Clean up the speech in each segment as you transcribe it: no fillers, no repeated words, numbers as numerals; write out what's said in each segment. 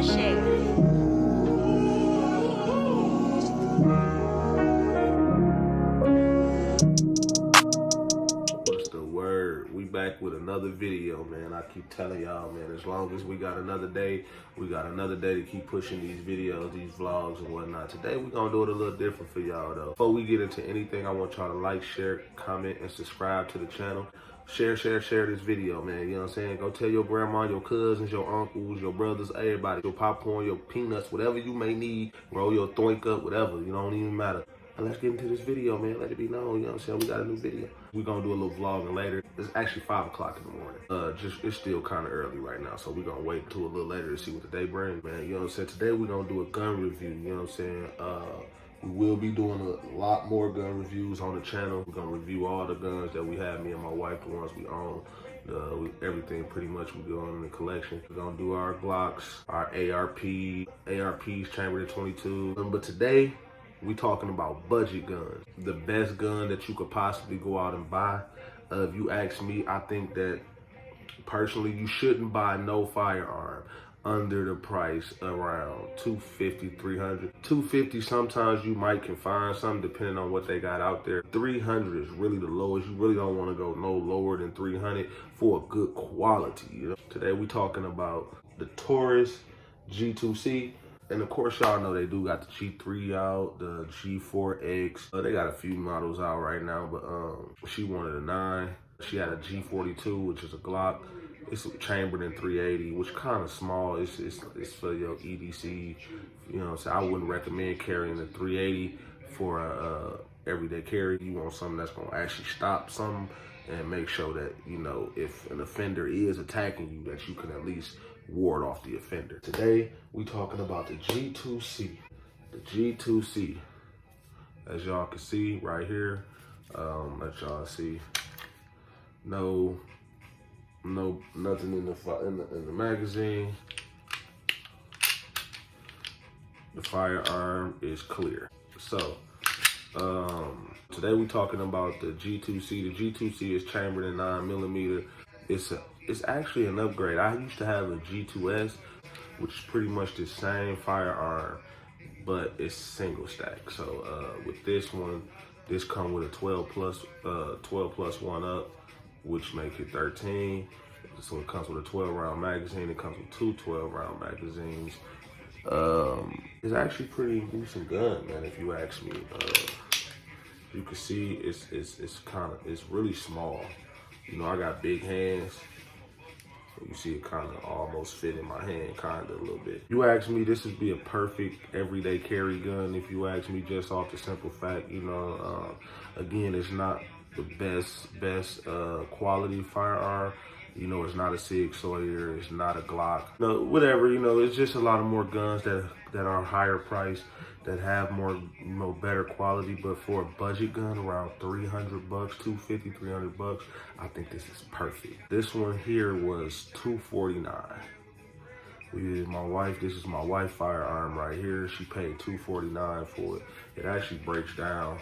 that shit. What's the word? We back with another video, man. I keep telling y'all, man, as long as we got another day, we got another day to keep pushing these videos, these vlogs and whatnot. Today, we're going to do it a little different for y'all, though. Before we get into anything, I want y'all to like, share, comment, and subscribe to the channel. Share this video, man. You know what I'm saying? Go tell your grandma, your cousins, your uncles, your brothers, everybody. Your popcorn, your peanuts, whatever you may need. Roll your thoink up, whatever. You don't even matter. And let's get into this video, man. Let it be known, you know what I'm saying? We got a new video. We're gonna do a little vlogging later. It's actually 5 o'clock in the morning. It's still kind of early right now, so we're gonna wait until a little later to see what the day brings, man. You know what I'm saying? Today we're gonna do a gun review, you know what I'm saying? We will be doing a lot more gun reviews on the channel. We're gonna review all the guns that we have, me and my wife, the ones we own. Everything pretty much we go on in the collection. We're gonna do our Glocks, our ARPs chambered at 22. But today, we talking about budget guns. The best gun that you could possibly go out and buy. If you ask me, I think that personally you shouldn't buy no firearm under the price around $250, $300. $250, sometimes you might can find some depending on what they got out there. $300 is really the lowest. You really don't want to go no lower than $300 for a good quality. You know? Today we talking about the Taurus G2c. And of course, y'all know they do got the G3 out, the G4X. They got a few models out right now, but she wanted a 9. She had a G42, which is a Glock. It's chambered in 380, which kind of small. It's for your EDC. You know, so I wouldn't recommend carrying the 380 for a everyday carry. You want something that's gonna actually stop something and make sure that, you know, if an offender is attacking you, that you can at least ward off the offender. Today, we talking about the G2c. The G2c. As y'all can see right here, let y'all see. Nothing in the magazine. The firearm is clear. So, today we talking about the G2c. The G2c is chambered in 9mm. It's actually an upgrade. I used to have a G2s, which is pretty much the same firearm, but it's single stack. So with this one, this come with a 12 plus 1 up, which makes it 13. So it comes with a 12-round magazine. It comes with 2 12-round magazines. It's actually pretty decent gun, man, if you ask me. You can see it's really small. You know, I got big hands. You see it kind of almost fit in my hand, kind of a little bit. You ask me, this would be a perfect everyday carry gun. If you ask me, just off the simple fact, you know, again, it's not the best quality firearm. You know, it's not a Sig Sauer, it's not a Glock. No, whatever, you know, it's just a lot of more guns that are higher priced, that have more, you know, better quality. But for a budget gun around $300, $250, $300, I think this is perfect. This one here was $249. This is my wife's firearm right here. She paid $249 for it. It actually breaks down,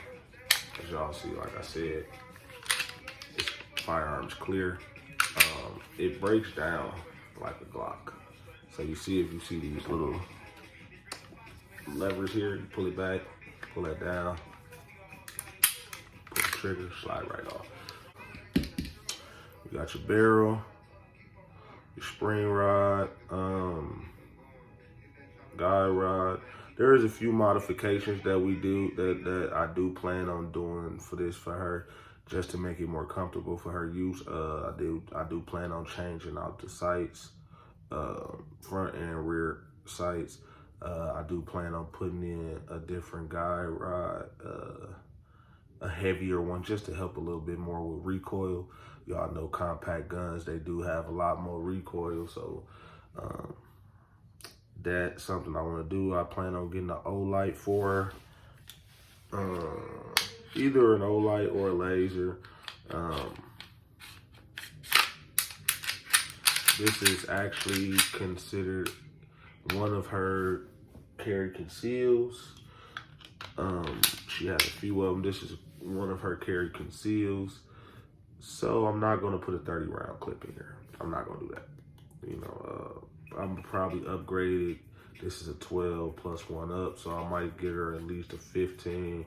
as y'all see, like I said, this firearm's clear. It breaks down like a Glock. So you see, if you see these little levers here, you pull it back, pull that down, pull the trigger, slide right off. You got your barrel, your spring rod, guide rod. There is a few modifications that we do, that I do plan on doing for her, just to make it more comfortable for her use. I do plan on changing out the sights, front and rear sights. I do plan on putting in a different guide rod, a heavier one, just to help a little bit more with recoil. Y'all know compact guns, they do have a lot more recoil, so that's something I want to do. I plan on getting an O-light for her. Either an O-light or a laser. This is actually considered one of her carry conceals. She has a few of them. This is one of her carry conceals. So I'm not gonna put a 30-round clip in here. I'm not gonna do that. You know, I'm probably upgrade it This is a 12 plus 1 up, so I might get her at least a 15,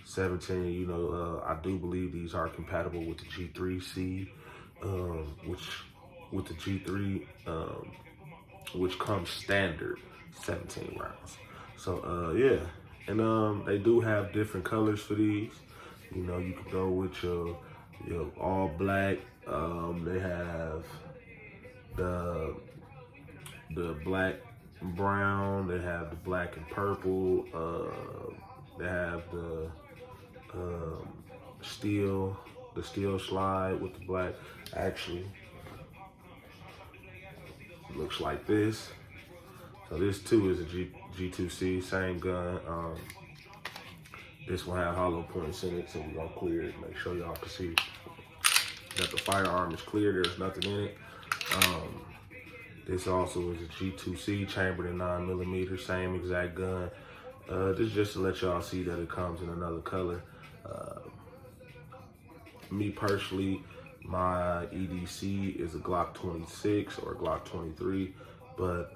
17. You know, I do believe these are compatible with the G2c, which with the G3, which comes standard 17 rounds. So yeah, and they do have different colors for these. You know, you can go with your all black. They have the black and brown. They have the black and purple. They have the steel slide with the black. Actually, looks like this. So this too is a G2c, same gun. This one have hollow points in it, so we're gonna clear it. Make sure y'all can see that the firearm is clear. There's nothing in it. This also is a G2c, chambered in 9mm, same exact gun. This is just to let y'all see that it comes in another color. Me personally, my EDC is a Glock 26 or a Glock 23, but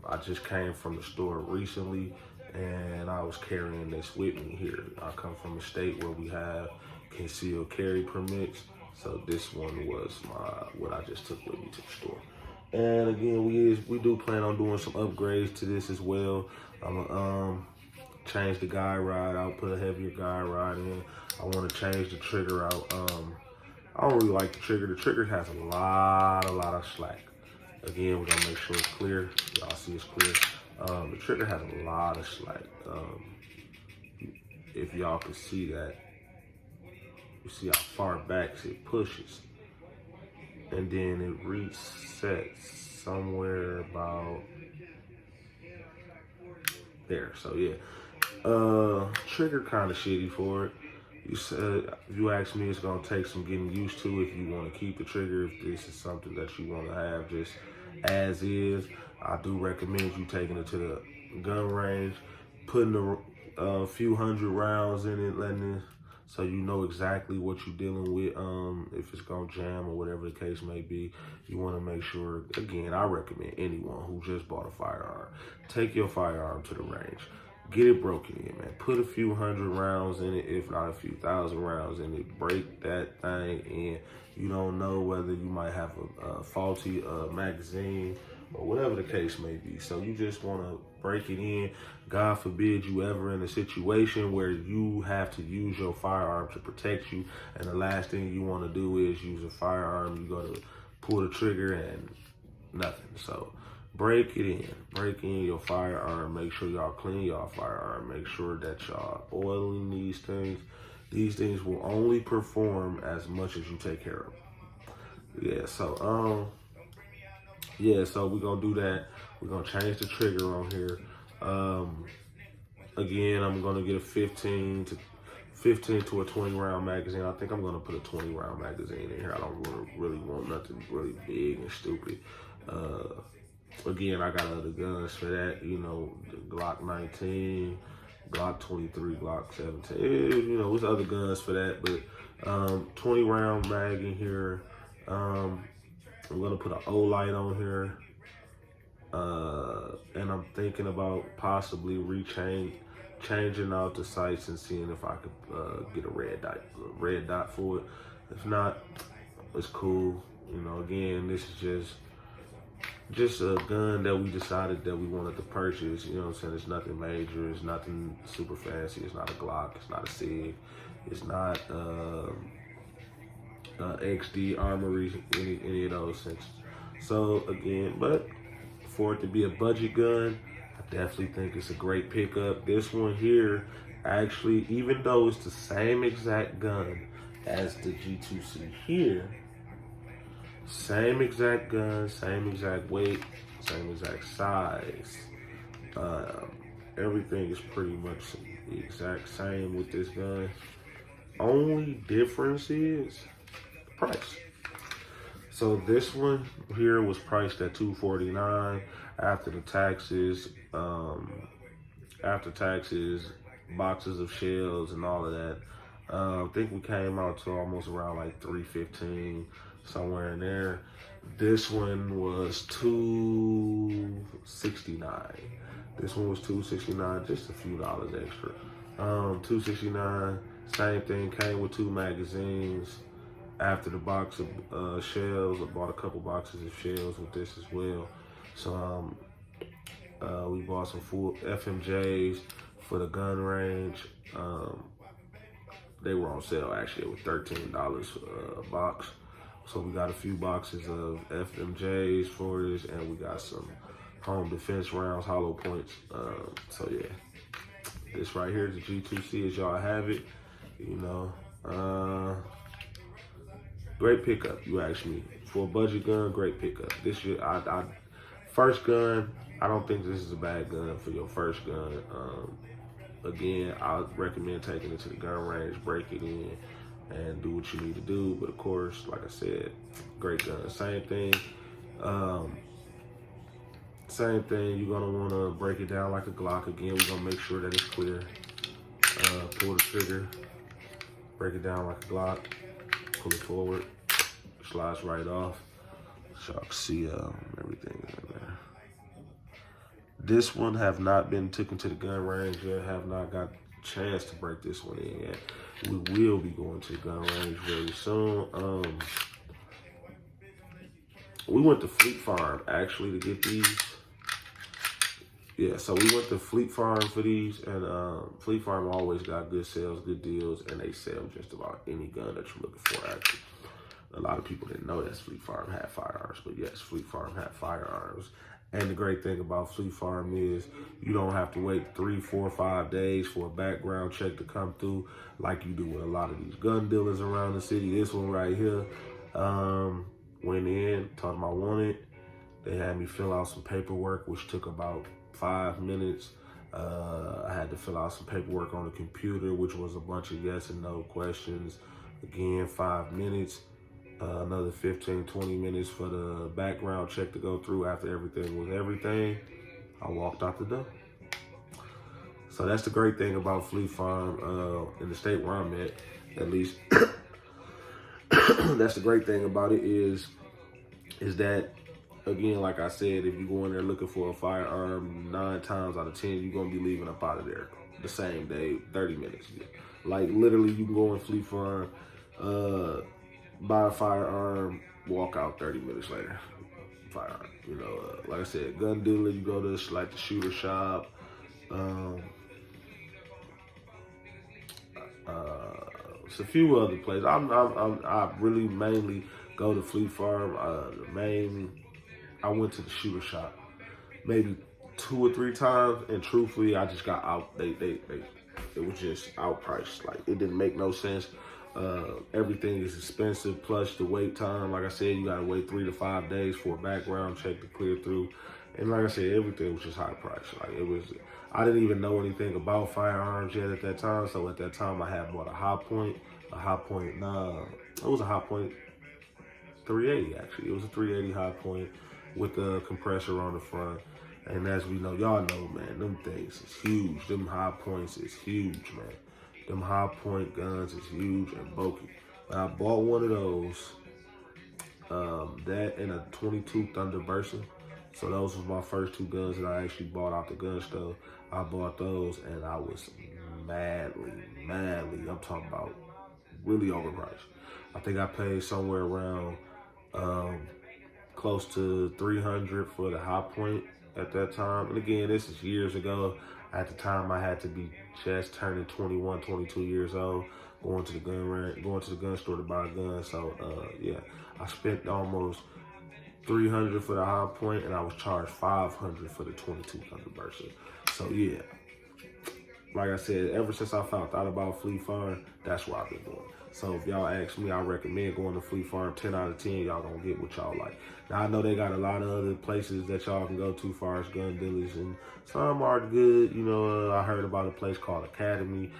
I just came from the store recently and I was carrying this with me here. I come from a state where we have concealed carry permits, so this one was what I just took with me to the store. And again, we do plan on doing some upgrades to this as well. I'm gonna change the guide rod out, put a heavier guide rod in. I want to change the trigger out. I don't really like the trigger. The trigger has a lot of slack. Again, we're gonna make sure it's clear. Y'all see it's clear. The trigger has a lot of slack. If y'all can see that, you see how far back it pushes. And then it resets somewhere about there. So yeah, trigger kind of shitty for it. You said, if you ask me, it's gonna take some getting used to if you want to keep the trigger. If this is something that you want to have just as is, I do recommend you taking it to the gun range, putting a few hundred rounds in it, letting it, so you know exactly what you're dealing with. If it's gonna jam or whatever the case may be, you want to make sure. Again, I recommend anyone who just bought a firearm, take your firearm to the range, get it broken in, man. Put a few hundred rounds in it, if not a few thousand rounds in it. Break that thing in. You don't know whether you might have a faulty magazine or whatever the case may be. So you just want to break it in. God forbid you ever in a situation where you have to use your firearm to protect you, and the last thing you want to do is use a firearm. You go to pull the trigger and nothing. So break it in. Break in your firearm. Make sure y'all clean y'all firearm. Make sure that y'all oiling these things. These things will only perform as much as you take care of them. Yeah, so so we're gonna do that. We're gonna change the trigger on here. Again, I'm gonna get a 15 to a 20 round magazine. I think I'm gonna put a 20 round magazine in here. I don't really want nothing really big and stupid. Again, I got other guns for that, you know, the Glock 19, Glock 23, Glock 17, you know, there's other guns for that, but 20 round mag in here. I'm gonna put an O-light on here, and I'm thinking about possibly changing out the sights and seeing if I could get a red dot for it. If not, it's cool. You know, again, this is just a gun that we decided that we wanted to purchase. You know what I'm saying? It's nothing major. It's nothing super fancy. It's not a Glock. It's not a SIG. It's not XD Armory, any of those things. So again, but for it to be a budget gun, I definitely think it's a great pickup. This one here, actually, even though it's the same exact gun as the G2c here, same exact gun, same exact weight, same exact size. Everything is pretty much the exact same with this gun. Only difference is price. So this one here was priced at $249 after the taxes, boxes of shells and all of that. I think we came out to almost around like $315. somewhere in there. This one was $269. This one was $269, just a few dollars extra. $269. Same thing. Came with 2 magazines. After the box of shells, I bought a couple boxes of shells with this as well. So we bought some full FMJs for the gun range. They were on sale actually. It was $13 a box. So we got a few boxes of FMJs for this, and we got some home defense rounds, hollow points. So yeah, this right here is the G2c as y'all have it. You know, great pickup. You ask me for a budget gun, great pickup. This year, first gun. I don't think this is a bad gun for your first gun. Again, I recommend taking it to the gun range, break it in, and do what you need to do. But of course, like I said, great gun. Same thing. Same thing. You're gonna want to break it down like a Glock. Again, we're gonna make sure that it's clear. Pull the trigger, break it down like a Glock, pull it forward, slides right off. So y'all can see everything in there. This one have not been taken to the gun range yet. Have not got a chance to break this one in yet. We will be going to the gun range very soon. We went to Fleet Farm actually to get these. Yeah, so we went to Fleet Farm for these, and Fleet Farm always got good sales, good deals, and they sell just about any gun that you're looking for actually. A lot of people didn't know that Fleet Farm had firearms, but yes, Fleet Farm had firearms. And the great thing about Fleet Farm is you don't have to wait 3, 4, 5 days for a background check to come through like you do with a lot of these gun dealers around the city. This one right here, went in, told them I want it. They had me fill out some paperwork, which took about 5 minutes. I had to fill out some paperwork on the computer, which was a bunch of yes and no questions. Again, 5 minutes. Another 15, 20 minutes for the background check to go through. After everything was everything, I walked out the door. So that's the great thing about Fleet Farm in the state where I'm at least. That's the great thing about it is that, again, like I said, if you go in there looking for a firearm, 9 times out of 10, you're going to be leaving up out of there the same day, 30 minutes. Like, literally, you can go in Fleet Farm, buy a firearm, walk out 30 minutes later. Firearm, you know, like I said, gun dealer, you go to like the shooter shop. It's a few other places. I really mainly go to Fleet Farm. I went to the shooter shop maybe 2 or 3 times, and truthfully, I just got out. It was just outpriced. Like, it didn't make no sense. Everything is expensive, plus the wait time. Like I said, you gotta wait 3 to 5 days for a background check to clear through. And like I said, everything was just high price. Like, I didn't even know anything about firearms yet at that time. So at that time, I had bought a High Point 380 actually. It was a 380 High Point with a compressor on the front. And as we know, y'all know, man, them things is huge. Them High Points is huge, man. Them High Point guns is huge and bulky. But I bought one of those, that and a 22 Thunderburst. So those was my first 2 guns that I actually bought out the gun store. I bought those and I was madly, I'm talking about really overpriced. I think I paid somewhere around close to $300 for the High Point at that time. And again, this is years ago. At the time, I had to be just turning 21, 22 years old, going to the gun store to buy a gun. So yeah, I spent almost $300 for the High Point, and I was charged $500 for the 22 Thunderburst. So yeah, like I said, ever since I found out about Fleet Farm, that's what I've been doing. So if y'all ask me, I recommend going to Fleet Farm. 10 out of 10, y'all gonna get what y'all like. Now, I know they got a lot of other places that y'all can go to as far as gun dealers, and some are good. You know, I heard about a place called Academy.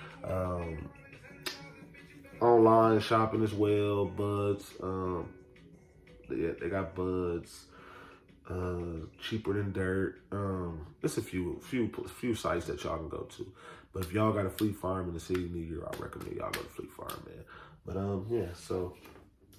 Online shopping as well, Buds. They got Buds. Cheaper than dirt. It's a few sites that y'all can go to. But if y'all got a Fleet Farm in the city near you, I recommend y'all go to Fleet Farm, man. But yeah, so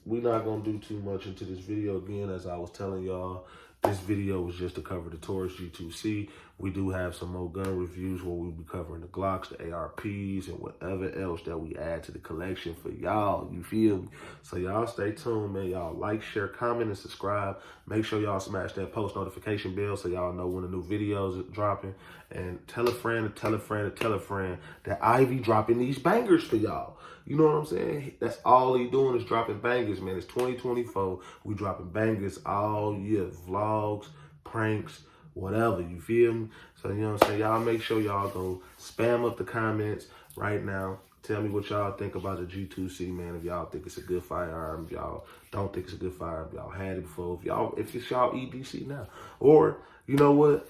we're not going to do too much into this video. Again, as I was telling y'all, this video was just to cover the Taurus G2c. We do have some more gun reviews where we'll be covering the Glocks, the ARPs, and whatever else that we add to the collection for y'all. You feel me? So y'all stay tuned, man. Y'all like, share, comment, and subscribe. Make sure y'all smash that post notification bell so y'all know when the new videos are dropping. And tell a friend, and tell a friend, and tell a friend that Ivy dropping these bangers for y'all. You know what I'm saying? That's all he doing is dropping bangers, man. It's 2024. We dropping bangers all year. Vlogs, pranks, whatever. You feel me? So, you know what I'm saying? Y'all make sure y'all go spam up the comments right now. Tell me what y'all think about the G2c, man. If y'all think it's a good firearm, if y'all don't think it's a good firearm, if y'all had it before, if it's y'all EDC now. Or, you know what?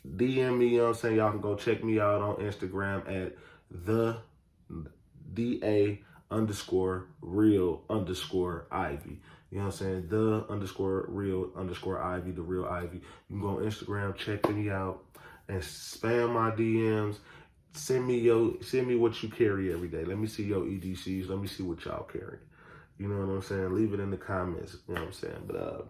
DM me, you know what I'm saying? Y'all can go check me out on Instagram at the DA_real_Ivy. You know what I'm saying? The_real_Ivy, the real Ivy. You can go on Instagram, check me out, and spam my DMs. Send me what you carry every day. Let me see your EDCs. Let me see what y'all carry. You know what I'm saying? Leave it in the comments. You know what I'm saying? But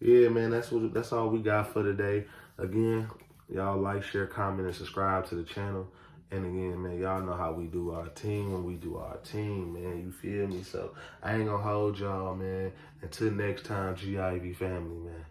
yeah, man, that's all we got for today. Again, y'all like, share, comment, and subscribe to the channel. And again, man, y'all know how we do our team when we do our team, man. You feel me? So I ain't gonna hold y'all, man. Until next time, GIV family, man.